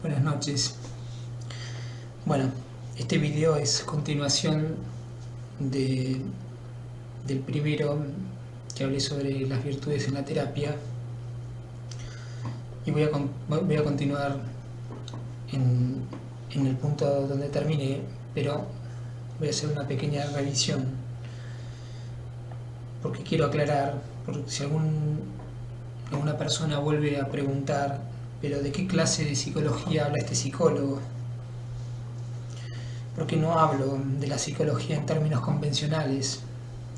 Buenas noches. Bueno, este video es continuación de, del primero que hablé sobre las virtudes en la terapia y voy a continuar en el punto donde terminé, pero voy a hacer una pequeña revisión porque quiero aclarar, porque si alguna persona vuelve a preguntar, pero ¿de qué clase de psicología habla este psicólogo? Porque no hablo de la psicología en términos convencionales,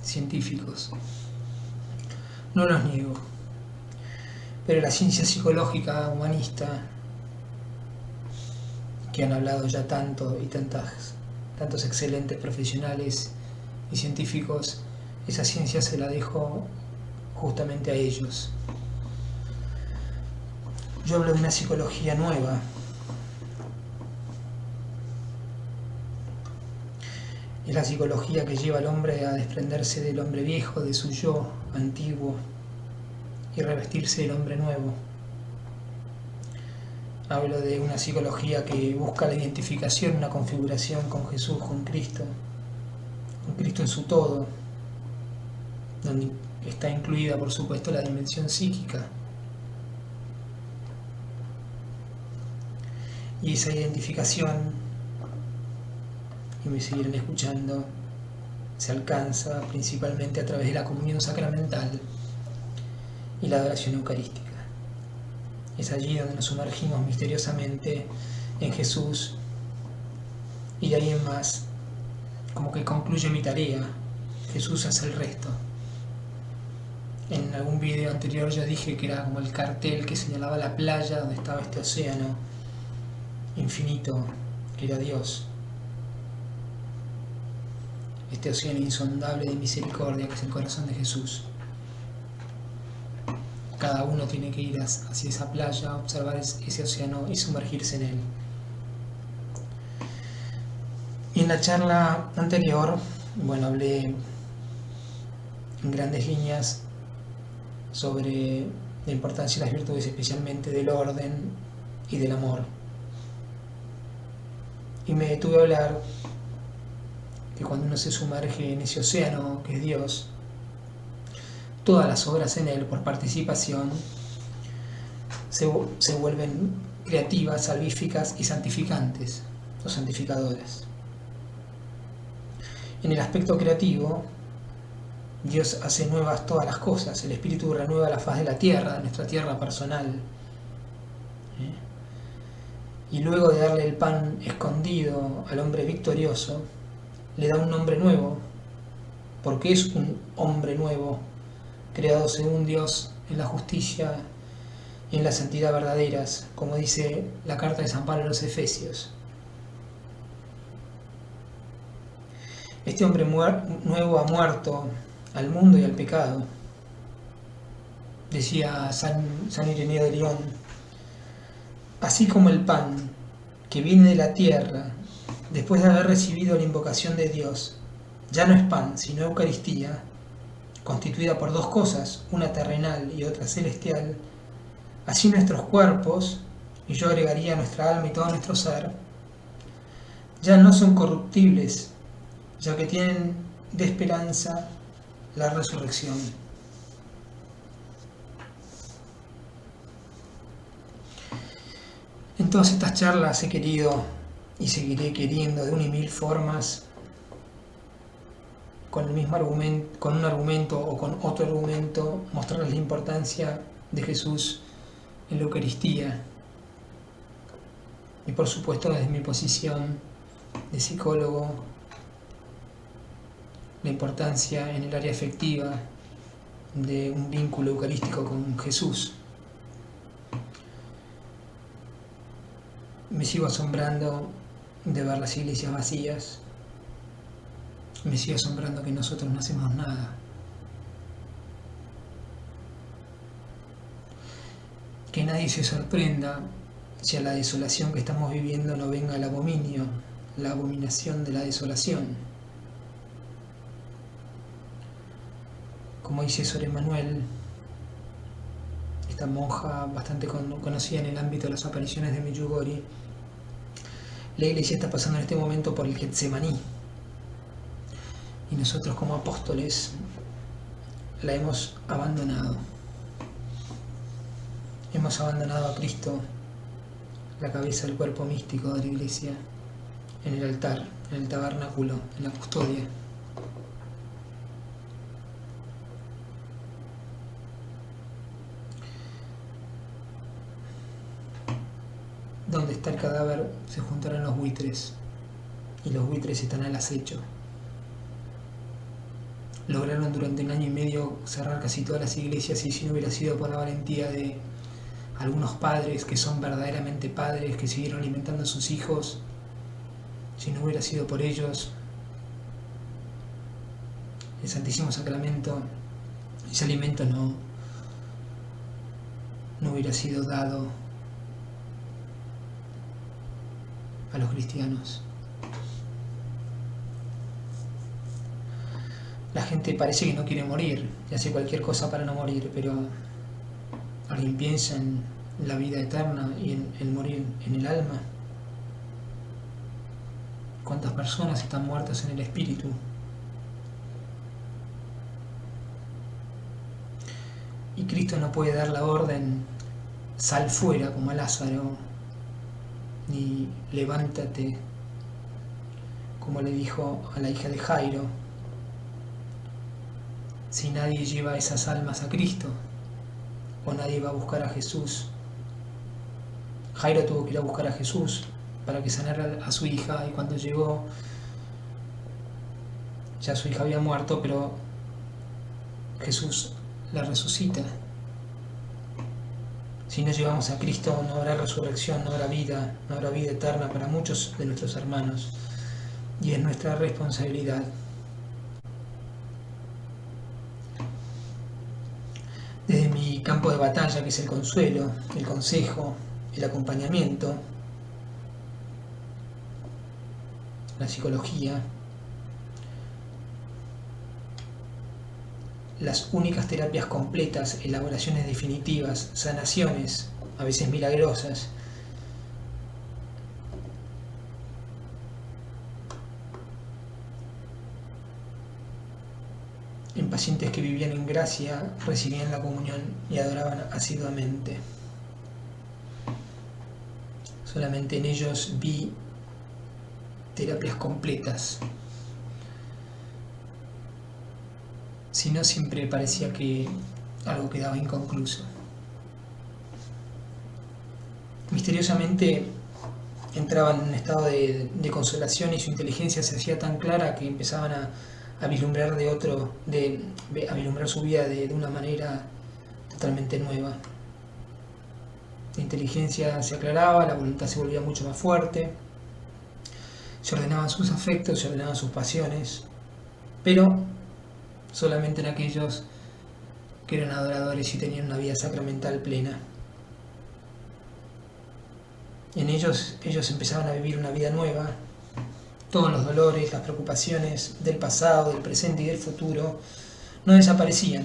científicos. No los niego. Pero la ciencia psicológica humanista, que han hablado ya tanto y tantos excelentes profesionales y científicos, esa ciencia se la dejo justamente a ellos. Yo hablo de una psicología nueva. Es la psicología que lleva al hombre a desprenderse del hombre viejo, de su yo antiguo, y revestirse del hombre nuevo. Hablo de una psicología que busca la identificación, una configuración con Jesús, con Cristo en su todo, donde está incluida, por supuesto, la dimensión psíquica. Y esa identificación, y me seguirán escuchando, se alcanza principalmente a través de la comunión sacramental y la adoración eucarística. Es allí donde nos sumergimos misteriosamente en Jesús, y de ahí en más, como que concluye mi tarea. Jesús hace el resto. En algún video anterior yo dije que era como el cartel que señalaba la playa donde estaba este océano infinito, que era Dios. Este océano insondable de misericordia que es el corazón de Jesús. Cada uno tiene que ir hacia esa playa, observar ese océano y sumergirse en él. Y en la charla anterior, hablé en grandes líneas sobre la importancia de las virtudes, especialmente del orden y del amor. Y me detuve a hablar que cuando uno se sumerge en ese océano que es Dios, todas las obras en él, por participación, se vuelven creativas, salvíficas y santificantes, o santificadoras. En el aspecto creativo, Dios hace nuevas todas las cosas, el Espíritu renueva la faz de la tierra, de nuestra tierra personal. Y luego de darle el pan escondido al hombre victorioso, le da un nombre nuevo, porque es un hombre nuevo, creado según Dios en la justicia y en la santidad verdaderas, como dice la carta de San Pablo a los Efesios. Este hombre nuevo ha muerto al mundo y al pecado. Decía San Ireneo de León, así como el pan que viene de la tierra, después de haber recibido la invocación de Dios, ya no es pan, sino Eucaristía, constituida por dos cosas, una terrenal y otra celestial, así nuestros cuerpos, y yo agregaría nuestra alma y todo nuestro ser, ya no son corruptibles, ya que tienen de esperanza la resurrección. En todas estas charlas he querido y seguiré queriendo de una y mil formas, con el mismo argumento, con un argumento o con otro argumento, mostrarles la importancia de Jesús en la Eucaristía. Y por supuesto desde mi posición de psicólogo, la importancia en el área afectiva de un vínculo eucarístico con Jesús. Me sigo asombrando de ver las iglesias vacías. Me sigue asombrando que nosotros no hacemos nada. Que nadie se sorprenda si a la desolación que estamos viviendo no venga el abominio, la abominación de la desolación. Como dice Sor Emanuel, esta monja bastante conocida en el ámbito de las apariciones de Medjugorje, la iglesia está pasando en este momento por el Getsemaní. Y nosotros como apóstoles la hemos abandonado. Hemos abandonado a Cristo, la cabeza del cuerpo místico de la iglesia, en el altar, en el tabernáculo, en la custodia. Donde está el cadáver se juntarán los buitres, y los buitres están al acecho. Lograron durante 1 año y medio cerrar casi todas las iglesias, y si no hubiera sido por la valentía de algunos padres que son verdaderamente padres, que siguieron alimentando a sus hijos, si no hubiera sido por ellos, el Santísimo Sacramento, ese alimento no hubiera sido dado a los cristianos. La gente parece que no quiere morir y hace cualquier cosa para no morir, pero alguien piensa en la vida eterna y en el morir en el alma. ¿Cuántas personas están muertas en el espíritu? Y Cristo no puede dar la orden, sal fuera como a Lázaro, ni levántate como le dijo a la hija de Jairo, si nadie lleva esas almas a Cristo, o nadie va a buscar a Jesús. Jairo tuvo que ir a buscar a Jesús para que sanara a su hija, y cuando llegó ya su hija había muerto, pero Jesús la resucita. Si no llevamos a Cristo, no habrá resurrección, no habrá vida eterna para muchos de nuestros hermanos, y es nuestra responsabilidad. Desde mi campo de batalla, que es el consuelo, el consejo, el acompañamiento, la psicología, las únicas terapias completas, elaboraciones definitivas, sanaciones, a veces milagrosas, en pacientes que vivían en gracia, recibían la comunión y adoraban asiduamente. Solamente en ellos vi terapias completas. Si no, siempre parecía que algo quedaba inconcluso. Misteriosamente entraban en un estado de consolación, y su inteligencia se hacía tan clara que empezaban a vislumbrar a vislumbrar su vida de una manera totalmente nueva. La inteligencia se aclaraba, la voluntad se volvía mucho más fuerte, se ordenaban sus afectos, se ordenaban sus pasiones, pero solamente en aquellos que eran adoradores y tenían una vida sacramental plena. En ellos empezaban a vivir una vida nueva. Todos los dolores, las preocupaciones del pasado, del presente y del futuro no desaparecían,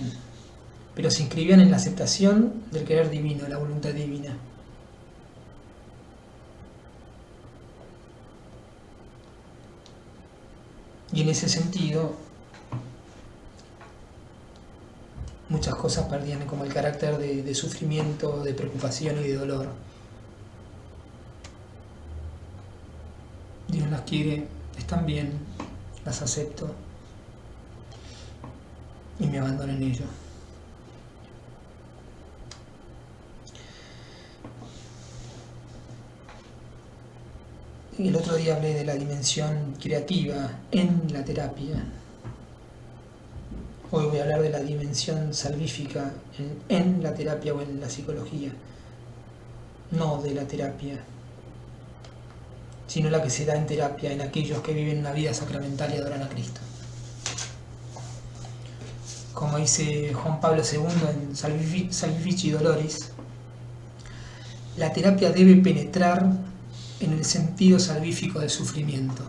pero se inscribían en la aceptación del querer divino, la voluntad divina. Y en ese sentido, muchas cosas perdían como el carácter de sufrimiento, de preocupación y de dolor. Dios las quiere, están bien, las acepto y me abandono en ello. Y el otro día hablé de la dimensión creativa en la terapia. Hoy voy a hablar de la dimensión salvífica en la terapia o en la psicología. No de la terapia, sino la que se da en terapia en aquellos que viven una vida sacramental y adoran a Cristo. Como dice Juan Pablo II en Salvifici Doloris, la terapia debe penetrar en el sentido salvífico del sufrimiento.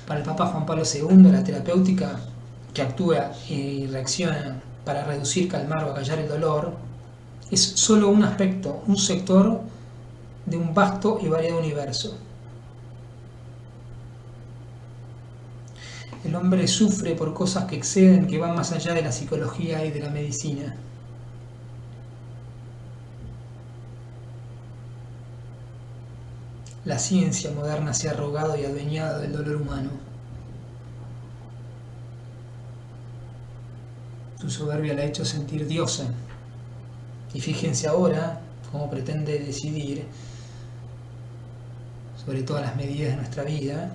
Para el Papa Juan Pablo II, la terapéutica que actúa y reacciona para reducir, calmar o acallar el dolor, es solo un aspecto, un sector de un vasto y variado universo. El hombre sufre por cosas que exceden, que van más allá de la psicología y de la medicina. La ciencia moderna se ha arrogado y adueñado del dolor humano. Su soberbia la ha hecho sentir diosa. Y fíjense ahora cómo pretende decidir sobre todas las medidas de nuestra vida,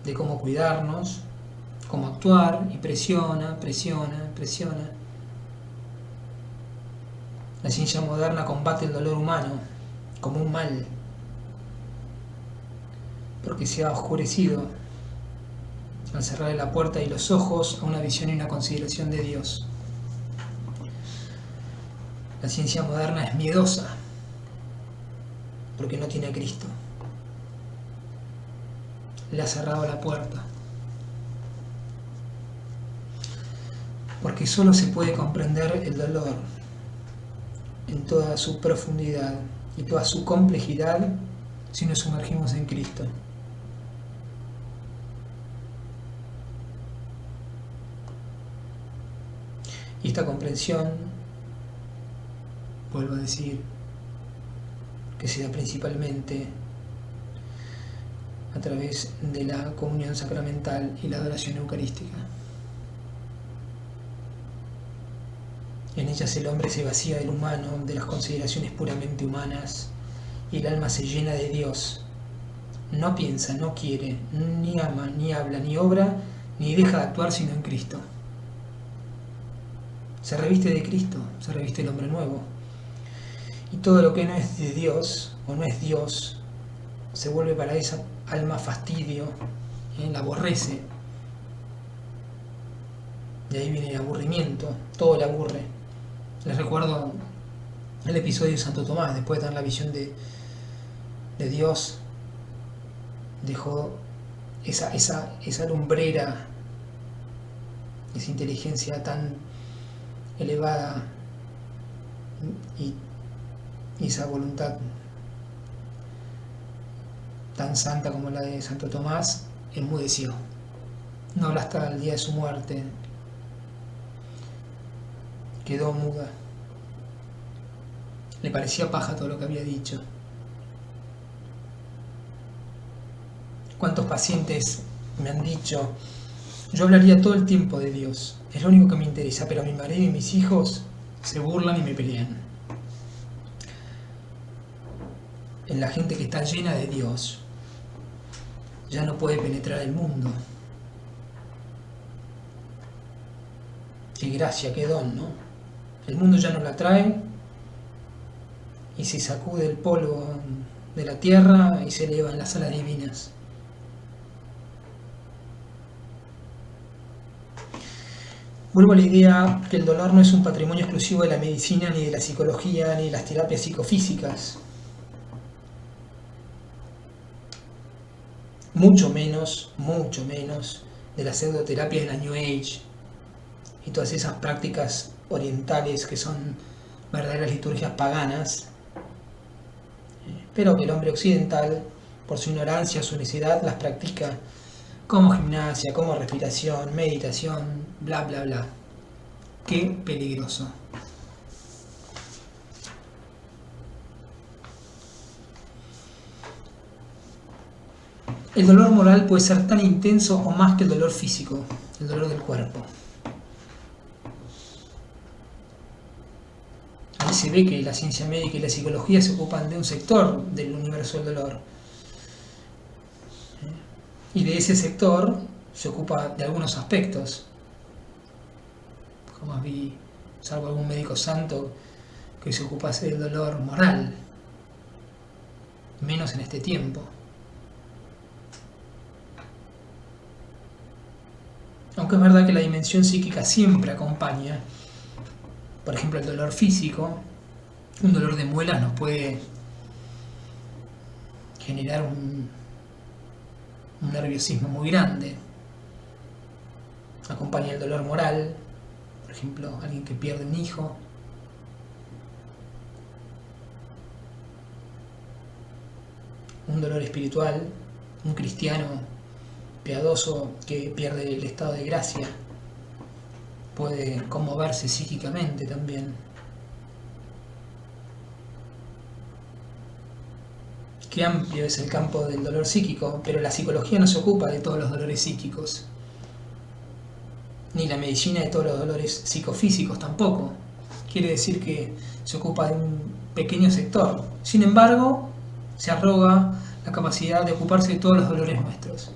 de cómo cuidarnos, cómo actuar, y presiona. La ciencia moderna combate el dolor humano como un mal, porque se ha oscurecido al cerrarle la puerta y los ojos a una visión y una consideración de Dios. La ciencia moderna es miedosa porque no tiene a Cristo. Le ha cerrado la puerta. Porque solo se puede comprender el dolor en toda su profundidad y toda su complejidad si nos sumergimos en Cristo. Y esta comprensión, vuelvo a decir, que se da principalmente a través de la comunión sacramental y la adoración eucarística. En ellas el hombre se vacía del humano, de las consideraciones puramente humanas, y el alma se llena de Dios. No piensa, no quiere, ni ama, ni habla, ni obra, ni deja de actuar sino en Cristo. Se reviste de Cristo, se reviste el hombre nuevo. Y todo lo que no es de Dios, o no es Dios, se vuelve para esa alma fastidio, la aborrece. De ahí viene el aburrimiento, todo le aburre. Les recuerdo el episodio de Santo Tomás, después de dar la visión de Dios, dejó esa lumbrera, esa inteligencia tan elevada y esa voluntad tan santa como la de Santo Tomás, enmudeció. No habla hasta el día de su muerte. Quedó muda. Le parecía paja todo lo que había dicho. ¿Cuántos pacientes me han dicho: yo hablaría todo el tiempo de Dios, es lo único que me interesa, pero mi marido y mis hijos se burlan y me pelean? En la gente que está llena de Dios ya no puede penetrar el mundo. Qué gracia, qué don, ¿no? El mundo ya no la trae y se sacude el polvo de la tierra y se eleva en las alas divinas. Vuelvo a la idea que el dolor no es un patrimonio exclusivo de la medicina, ni de la psicología, ni de las terapias psicofísicas. Mucho menos de la pseudoterapia de la New Age y todas esas prácticas orientales que son verdaderas liturgias paganas, pero que el hombre occidental, por su ignorancia, su necedad, las practica como gimnasia, como respiración, meditación, bla bla bla. Qué peligroso. El dolor moral puede ser tan intenso o más que el dolor físico, el dolor del cuerpo. Ahí se ve que la ciencia médica y la psicología se ocupan de un sector del universo del dolor. Y de ese sector se ocupa de algunos aspectos. Jamás vi, salvo algún médico santo, que se ocupase del dolor moral. Menos en este tiempo. Aunque es verdad que la dimensión psíquica siempre acompaña. Por ejemplo, el dolor físico, un dolor de muelas nos puede generar un nerviosismo muy grande. Acompaña el dolor moral, por ejemplo, alguien que pierde un hijo. Un dolor espiritual, un cristiano piadoso que pierde el estado de gracia, puede conmoverse psíquicamente también. Qué amplio es el campo del dolor psíquico, pero la psicología no se ocupa de todos los dolores psíquicos, ni la medicina de todos los dolores psicofísicos tampoco. Quiere decir que se ocupa de un pequeño sector. Sin embargo, se arroga la capacidad de ocuparse de todos los dolores nuestros.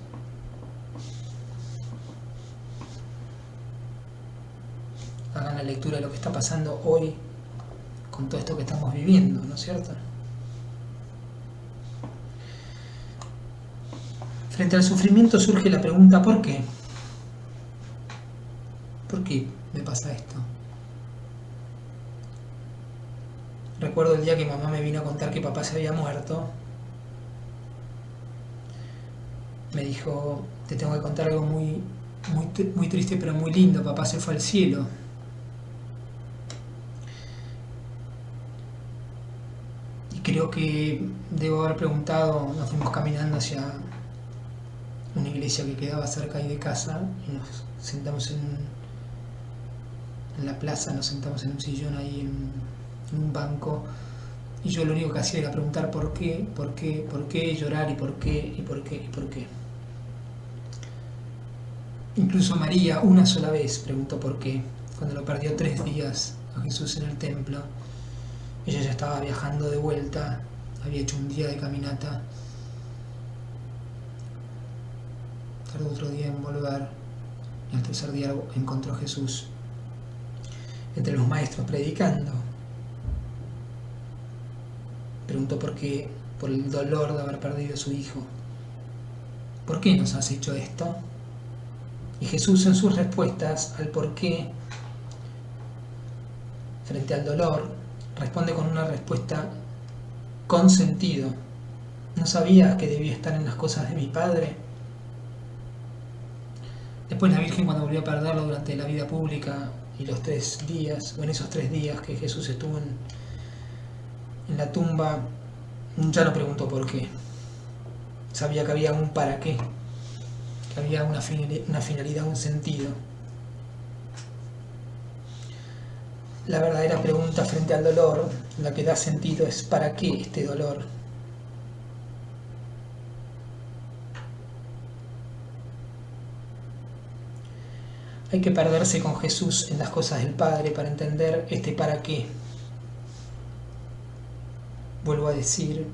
Hagan la lectura de lo que está pasando hoy con todo esto que estamos viviendo, ¿no es cierto? Frente al sufrimiento surge la pregunta ¿por qué? ¿Por qué me pasa esto? Recuerdo el día que mamá me vino a contar que papá se había muerto. Me dijo, te tengo que contar algo muy triste pero muy lindo, papá se fue al cielo. Y creo que debo haber preguntado, nos fuimos caminando hacia una iglesia que quedaba cerca ahí de casa y nos sentamos en la plaza, nos sentamos en un sillón ahí en un banco, y yo lo único que hacía era preguntar por qué, llorar y por qué. Incluso María una sola vez preguntó por qué, cuando lo perdió 3 días a Jesús en el templo. Ella ya estaba viajando de vuelta, había hecho un día de caminata, tardó otro día en volver, y al tercer día encontró a Jesús entre los maestros predicando. Preguntó por qué, por el dolor de haber perdido a su hijo. ¿Por qué nos has hecho esto? Y Jesús, en sus respuestas al por qué frente al dolor, responde con una respuesta con sentido. ¿No sabía que debía estar en las cosas de mi Padre? Después la Virgen, cuando volvió a perderlo durante la vida pública y los 3 días, o en esos 3 días que Jesús estuvo en la tumba, ya no preguntó por qué. Sabía que había un para qué, que había una finalidad, un sentido. La verdadera pregunta frente al dolor, la que da sentido, es ¿para qué este dolor? Hay que perderse con Jesús en las cosas del Padre para entender este para qué. Vuelvo a decir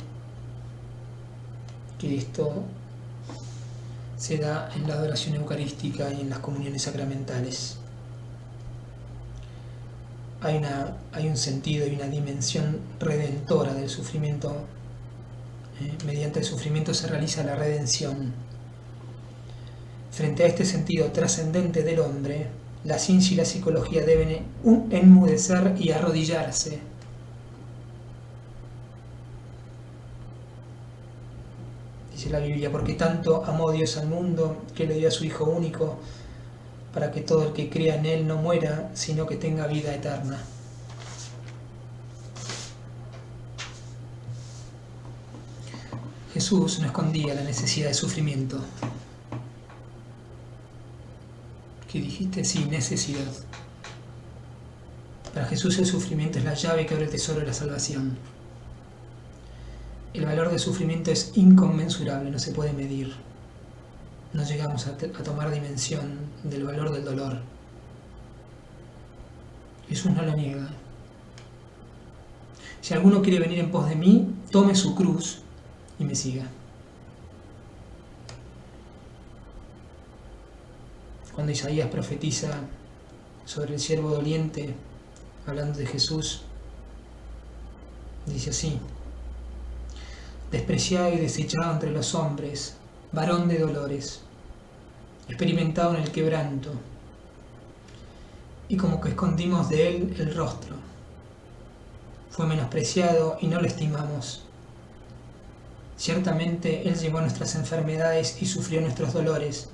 que esto se da en la adoración eucarística y en las comuniones sacramentales. Hay un sentido y una dimensión redentora del sufrimiento. Mediante el sufrimiento se realiza la redención. Frente a este sentido trascendente del hombre, la ciencia y la psicología deben enmudecer y arrodillarse. Dice la Biblia, porque tanto amó Dios al mundo que le dio a su Hijo único, para que todo el que crea en Él no muera, sino que tenga vida eterna. Jesús no escondía la necesidad de sufrimiento. ¿Qué dijiste? Sí, necesidad. Para Jesús el sufrimiento es la llave que abre el tesoro de la salvación. El valor del sufrimiento es inconmensurable, no se puede medir. No llegamos a tomar dimensión del valor del dolor. Jesús no lo niega. Si alguno quiere venir en pos de mí, tome su cruz y me siga. Cuando Isaías profetiza sobre el siervo doliente, hablando de Jesús, dice así: despreciado y desechado entre los hombres, varón de dolores, experimentado en el quebranto, y como que escondimos de él el rostro. Fue menospreciado y no lo estimamos. Ciertamente él llevó nuestras enfermedades y sufrió nuestros dolores,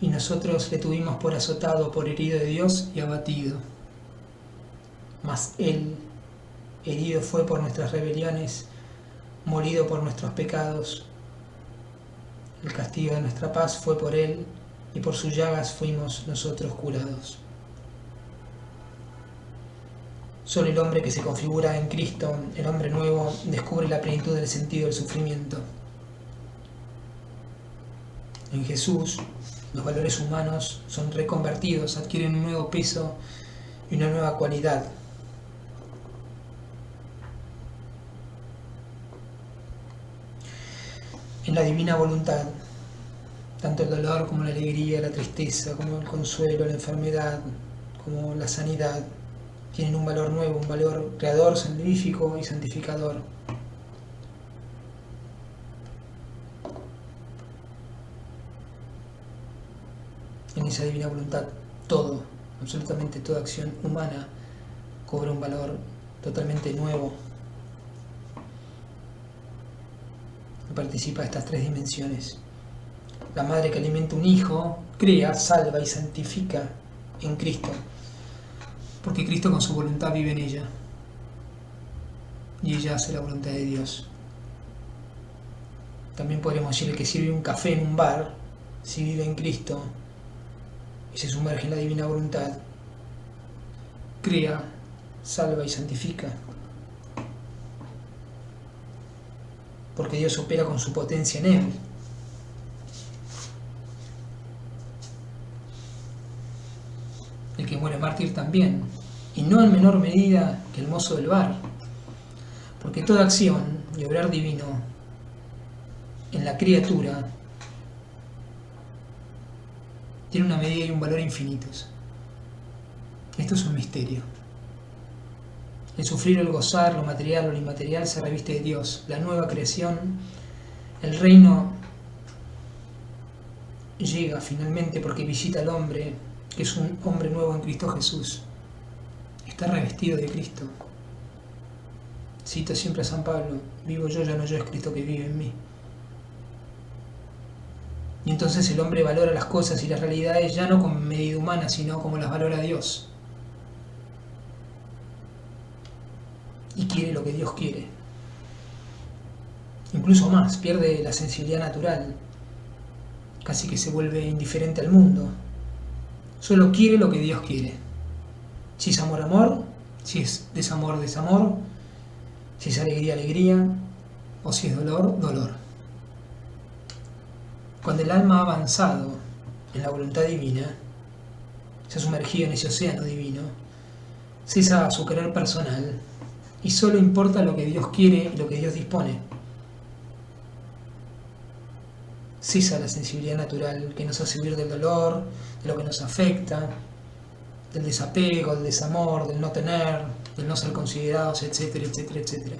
y nosotros le tuvimos por azotado, por herido de Dios y abatido. Mas Él, herido fue por nuestras rebeliones, molido por nuestros pecados. El castigo de nuestra paz fue por Él, y por sus llagas fuimos nosotros curados. Solo el hombre que se configura en Cristo, el hombre nuevo, descubre la plenitud del sentido del sufrimiento. En Jesús, los valores humanos son reconvertidos, adquieren un nuevo peso y una nueva cualidad. En la divina voluntad, tanto el dolor como la alegría, la tristeza, como el consuelo, la enfermedad, como la sanidad, tienen un valor nuevo, un valor creador, salvífico y santificador. En esa divina voluntad, todo, absolutamente toda acción humana, cobra un valor totalmente nuevo. Participa de estas tres dimensiones. La madre que alimenta un hijo, crea, salva y santifica en Cristo, porque Cristo con su voluntad vive en ella, y ella hace la voluntad de Dios. También podríamos decir el que sirve un café en un bar, si vive en Cristo y se sumerge en la divina voluntad, crea, salva y santifica, porque Dios opera con su potencia en él. El que muere mártir también, y no en menor medida que el mozo del bar, porque toda acción y obrar divino en la criatura tiene una medida y un valor infinitos. Esto es un misterio. El sufrir o el gozar, lo material o lo inmaterial se reviste de Dios, la nueva creación, el reino llega finalmente porque visita al hombre, que es un hombre nuevo en Cristo Jesús. Está revestido de Cristo. Cito siempre a San Pablo: vivo yo, ya no yo, es Cristo que vive en mí. Y entonces el hombre valora las cosas y las realidades ya no como medida humana, sino como las valora Dios. Y quiere lo que Dios quiere. Incluso más, pierde la sensibilidad natural. Casi que se vuelve indiferente al mundo. Solo quiere lo que Dios quiere. Si es amor, amor. Si es desamor, desamor. Si es alegría, alegría. O si es dolor, dolor. Cuando el alma ha avanzado en la voluntad divina, se ha sumergido en ese océano divino, cesa su querer personal y solo importa lo que Dios quiere y lo que Dios dispone. Cesa la sensibilidad natural que nos hace huir del dolor, de lo que nos afecta, del desapego, del desamor, del no tener, del no ser considerados, etcétera, etcétera, etcétera.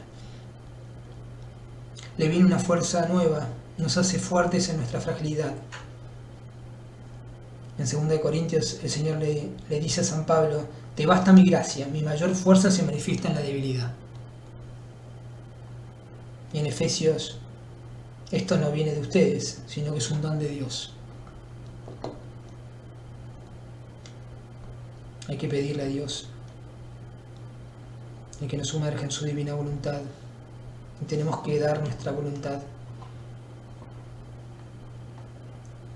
Le viene una fuerza nueva, nos hace fuertes en nuestra fragilidad. En 2 Corintios el Señor le dice a San Pablo: te basta mi gracia, mi mayor fuerza se manifiesta en la debilidad. Y en Efesios: esto no viene de ustedes, sino que es un don de Dios. Hay que pedirle a Dios el que nos sumerja en su divina voluntad. Y tenemos que dar nuestra voluntad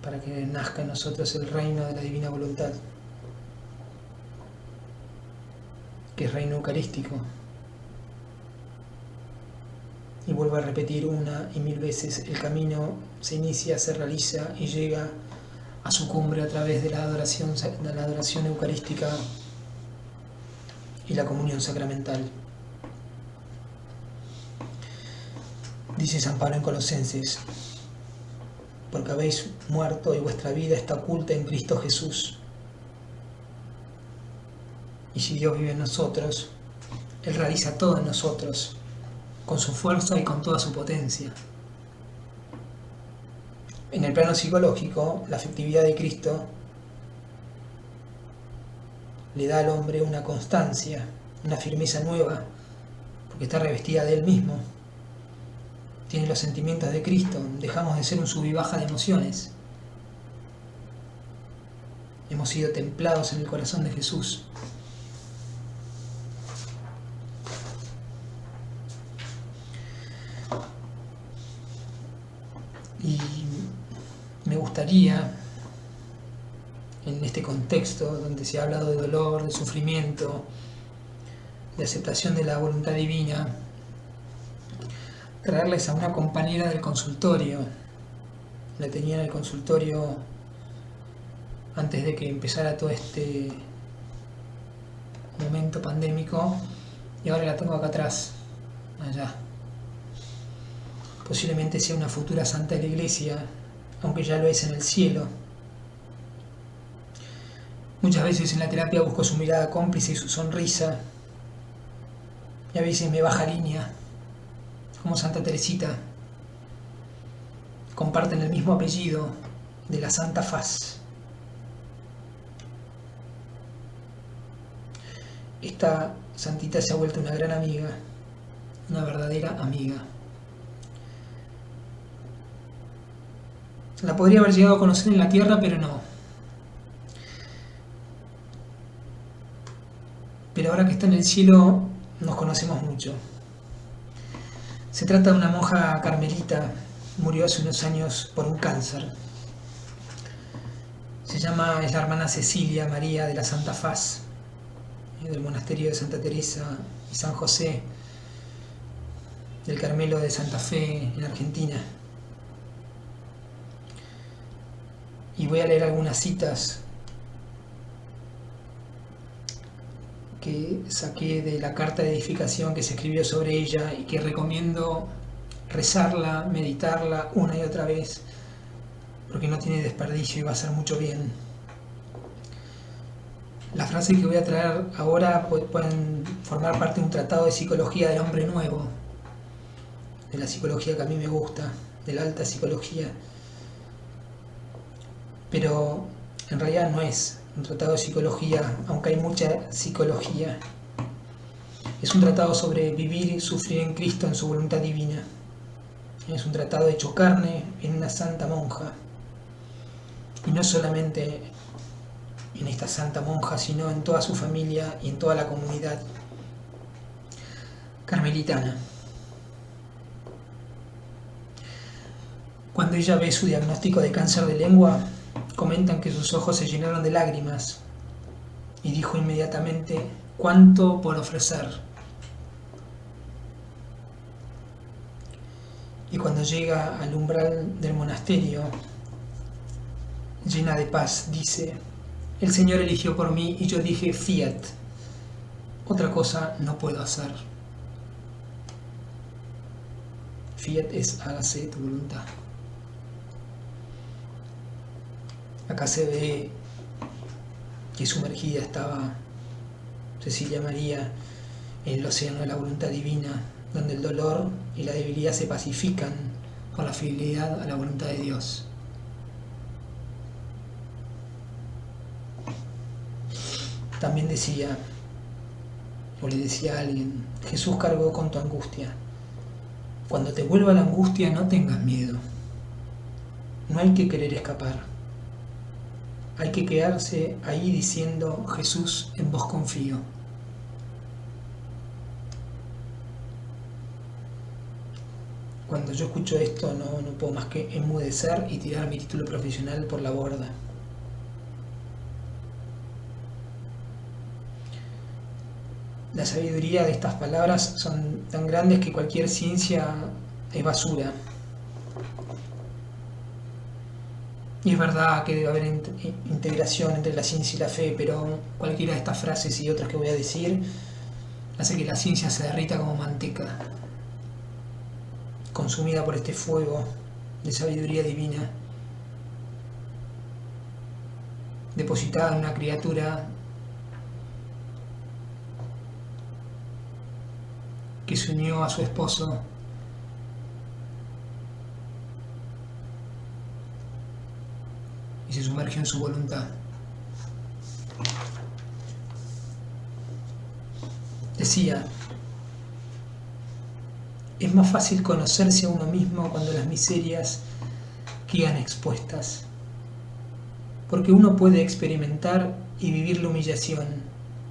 para que nazca en nosotros el reino de la divina voluntad, que es reino eucarístico. Y vuelvo a repetir una y mil veces: el camino se inicia, se realiza y llega a su cumbre a través de la adoración eucarística y la comunión sacramental. Dice San Pablo en Colosenses: porque habéis muerto y vuestra vida está oculta en Cristo Jesús. Y si Dios vive en nosotros, Él realiza todo en nosotros, con su fuerza y con toda su potencia. En el plano psicológico, la afectividad de Cristo le da al hombre una constancia, una firmeza nueva, porque está revestida de Él mismo. Tiene los sentimientos de Cristo, dejamos de ser un sub y baja de emociones. hemos sido templados en el corazón de Jesús. Y me gustaría, en este contexto donde se ha hablado de dolor, de sufrimiento, de aceptación de la voluntad divina, traerles a una compañera del consultorio. La tenía en el consultorio antes de que empezara todo este momento pandémico y ahora la tengo acá atrás, allá. Posiblemente sea una futura santa de la iglesia, aunque ya lo es en el cielo. Muchas veces en la terapia busco su mirada cómplice y su sonrisa, y a veces me baja línea, como Santa Teresita. Comparten el mismo apellido de la Santa Faz. Esta santita se ha vuelto una gran amiga, una verdadera amiga. La podría haber llegado a conocer en la tierra, pero no. Pero ahora que está en el cielo, nos conocemos mucho. Se trata de una monja carmelita, murió hace unos años por un cáncer. Es la hermana Cecilia María de la Santa Faz, del monasterio de Santa Teresa y San José, del Carmelo de Santa Fe en Argentina. Y voy a leer algunas citas que saqué de la carta de edificación que se escribió sobre ella y que recomiendo rezarla, meditarla una y otra vez, porque no tiene desperdicio y va a hacer mucho bien. Las frases que voy a traer ahora pueden formar parte de un tratado de psicología del hombre nuevo, de la psicología que a mí me gusta, de la alta psicología. Pero en realidad no es un tratado de psicología, aunque hay mucha psicología. Es un tratado sobre vivir y sufrir en Cristo en su voluntad divina. Es un tratado hecho carne en una santa monja. Y no solamente en esta santa monja, sino en toda su familia y en toda la comunidad carmelitana. Cuando ella ve su diagnóstico de cáncer de lengua, comentan que sus ojos se llenaron de lágrimas y dijo inmediatamente: ¿cuánto por ofrecer? Y cuando llega al umbral del monasterio, llena de paz, dice: el Señor eligió por mí y yo dije fiat, otra cosa no puedo hacer. Fiat es hágase tu voluntad. Acá se ve que sumergida estaba Cecilia María en el océano de la voluntad divina, donde el dolor y la debilidad se pacifican por la fidelidad a la voluntad de Dios. También decía, o le decía a alguien: Jesús cargó con tu angustia. Cuando te vuelva la angustia, no tengas miedo. No hay que querer escapar. Hay que quedarse ahí diciendo: Jesús, en vos confío. Cuando yo escucho esto, no puedo más que enmudecer y tirar mi título profesional por la borda. La sabiduría de estas palabras son tan grandes que cualquier ciencia es basura. Y es verdad que debe haber integración entre la ciencia y la fe, pero cualquiera de estas frases y otras que voy a decir hace que la ciencia se derrita como manteca, consumida por este fuego de sabiduría divina, depositada en una criatura que se unió a su esposo y se sumergió en su voluntad. Decía: es más fácil conocerse a uno mismo cuando las miserias quedan expuestas. porque uno puede experimentar y vivir la humillación,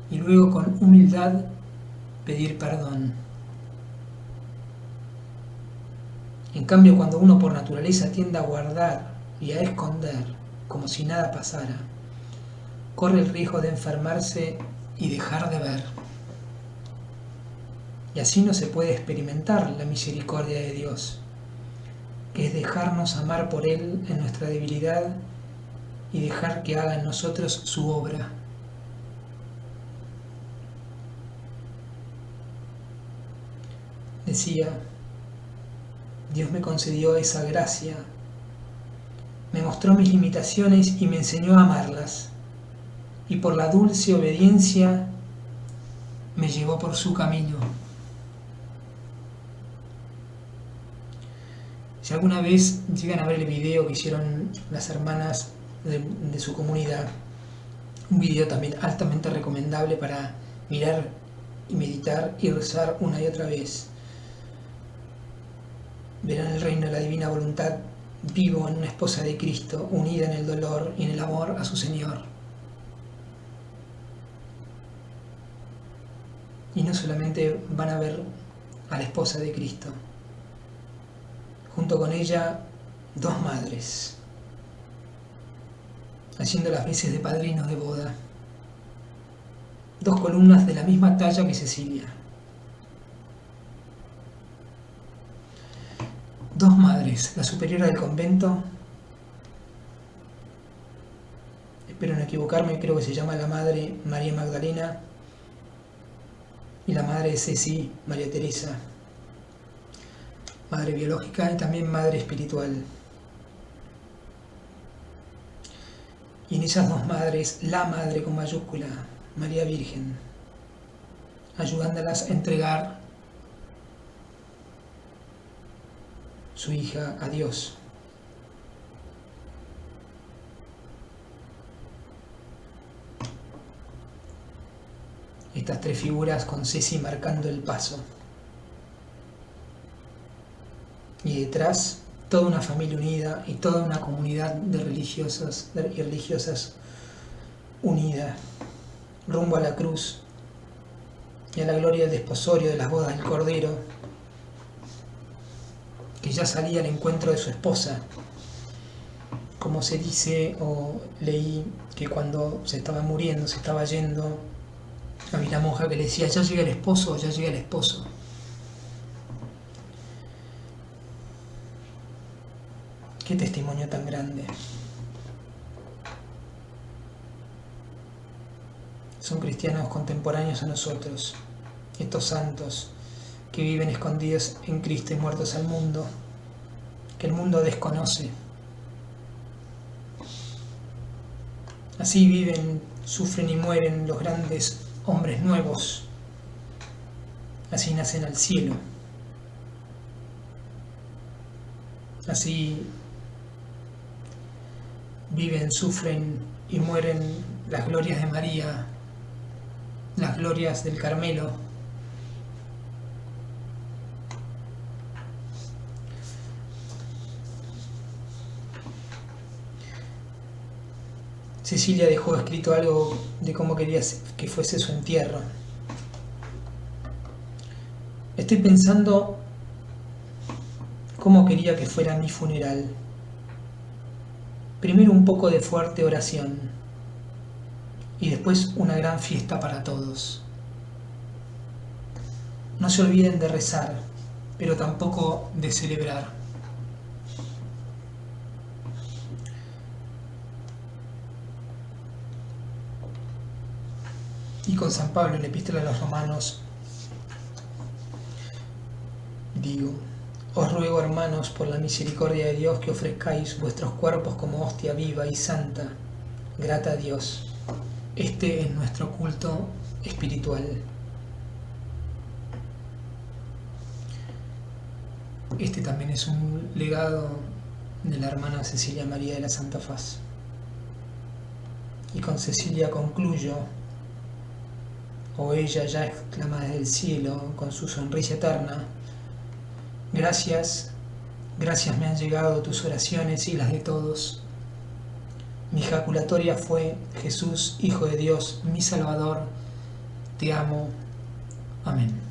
y luego con humildad pedir perdón. En cambio, cuando uno por naturaleza tiende a guardar y a esconder, como si nada pasara, corre el riesgo de enfermarse y dejar de ver. Y así no se puede experimentar la misericordia de Dios, que es dejarnos amar por Él en nuestra debilidad y dejar que haga en nosotros su obra. Decía, Dios me concedió esa gracia, me mostró mis limitaciones y me enseñó a amarlas, y por la dulce obediencia me llevó por su camino. Si alguna vez llegan a ver el video que hicieron las hermanas de su comunidad, un video también altamente recomendable para mirar y meditar y rezar una y otra vez, verán el reino de la divina voluntad vivo en una esposa de Cristo, unida en el dolor y en el amor a su Señor. Y no solamente van a ver a la esposa de Cristo, junto con ella 2 madres, haciendo las veces de padrinos de boda, 2 columnas de la misma talla que Cecilia. 2 madres, la superiora del convento, espero no equivocarme, creo que se llama la madre María Magdalena, y la madre de Ceci, María Teresa, madre biológica y también madre espiritual. Y en esas 2 madres, la madre con mayúscula, María Virgen, ayudándolas a entregar su hija a Dios. Estas 3 figuras con Ceci marcando el paso. Y detrás, toda una familia unida y toda una comunidad de religiosas y religiosas unida, rumbo a la cruz y a la gloria del desposorio de las bodas del Cordero, que ya salía al encuentro de su esposa. Como se dice o leí que cuando se estaba muriendo, se estaba yendo, había una monja que le decía, ya llega el esposo, ya llega el esposo. Qué testimonio tan grande. Son cristianos contemporáneos a nosotros, estos santos que viven escondidos en Cristo y muertos al mundo, que el mundo desconoce. Así viven, sufren y mueren los grandes hombres nuevos. Así nacen al cielo. Así viven, sufren y mueren las glorias de María, las glorias del Carmelo. Cecilia dejó escrito algo de cómo quería que fuese su entierro. Estoy pensando cómo quería que fuera mi funeral. Primero un poco de fuerte oración y después una gran fiesta para todos. No se olviden de rezar, pero tampoco de celebrar. Y con San Pablo en la Epístola a los Romanos digo, os ruego, hermanos, por la misericordia de Dios, que ofrezcáis vuestros cuerpos como hostia viva y santa, grata a Dios. Este es nuestro culto espiritual. Este también es un legado de la hermana Cecilia María de la Santa Faz. Y con Cecilia concluyo, o ella ya exclama desde el cielo con su sonrisa eterna, gracias, gracias me han llegado tus oraciones y las de todos. Mi ejaculatoria fue: Jesús, Hijo de Dios, mi Salvador, te amo. Amén.